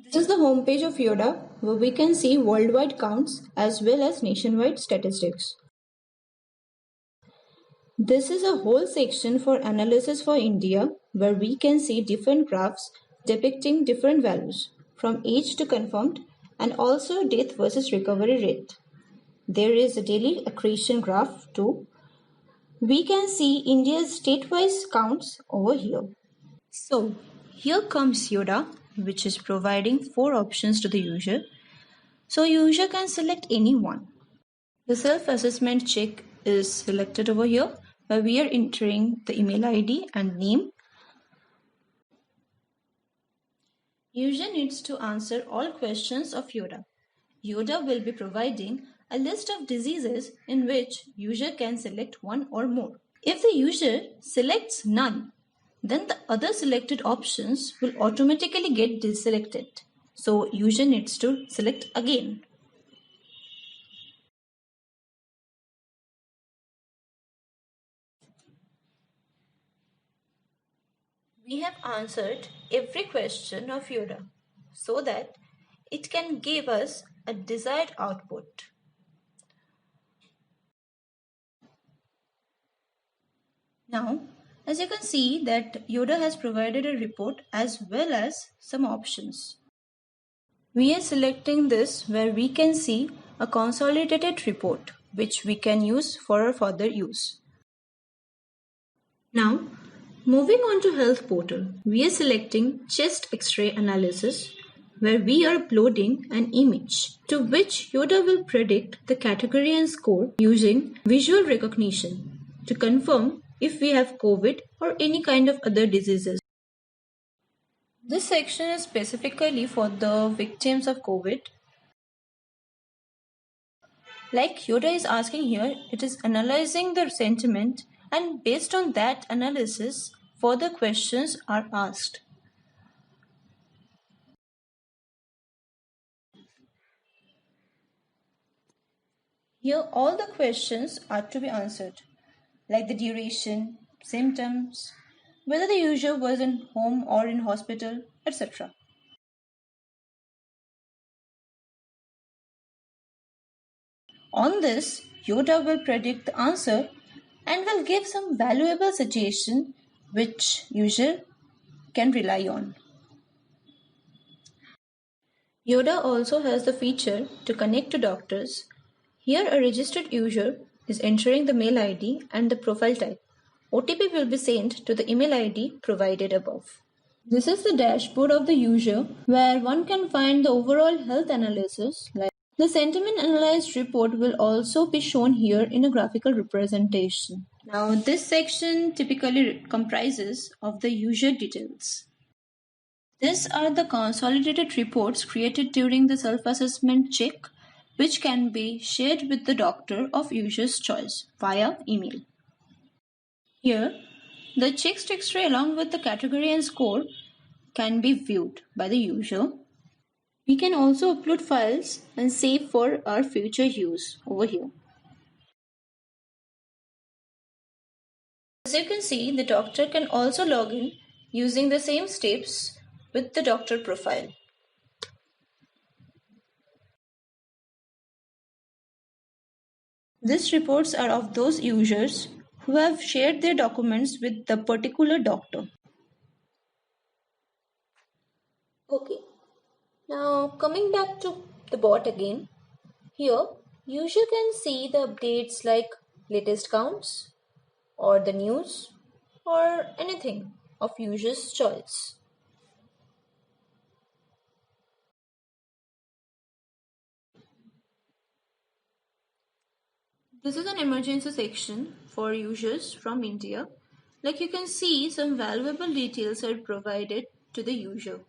This is the homepage of Yoda, where we can see worldwide counts as well as nationwide statistics. This is a whole section for analysis for India, where we can see different graphs depicting different values, from age to confirmed, and also death versus recovery rate. There is a daily accretion graph too. We can see India's state-wise counts over here. So, here comes Yoda, which is providing 4 options to the user. So, user can select any one. The self-assessment check is selected over here, where we are entering the email ID and name. User needs to answer all questions of Yoda. Yoda will be providing a list of diseases in which user can select one or more. If the user selects none, then the other selected options will automatically get deselected. So user needs to select again. We have answered every question of Yoda so that it can give us a desired output. Now, as you can see that Yoda has provided a report as well as some options. We are selecting this where we can see a consolidated report which we can use for our further use. Now, moving on to Health Portal, we are selecting chest X-ray analysis where we are uploading an image to which Yoda will predict the category and score using visual recognition to confirm if we have COVID or any kind of other diseases. This section is specifically for the victims of COVID. Like Yoda is asking here, it is analyzing the sentiment, and based on that analysis, further questions are asked. Here all the questions are to be answered, like the duration, symptoms, whether the user was in home or in hospital, etc. On this, Yoda will predict the answer and will give some valuable suggestion which user can rely on. Yoda also has the feature to connect to doctors. Here a registered user is entering the mail ID and the profile type. OTP will be sent to the email ID provided above. This is the dashboard of the user where one can find the overall health analysis. Like the sentiment analyzed report will also be shown here in a graphical representation. Now this section typically comprises of the user details. These are the consolidated reports created during the self-assessment check, which can be shared with the doctor of user's choice via email. Here, the chest X-ray along with the category and score can be viewed by the user. We can also upload files and save for our future use over here. As you can see, the doctor can also log in using the same steps with the doctor profile. These reports are of those users who have shared their documents with the particular doctor. Okay, now coming back to the bot again. Here, user can see the updates like latest counts or the news or anything of user's choice. This is an emergency section for users from India. Like you can see, some valuable details are provided to the user.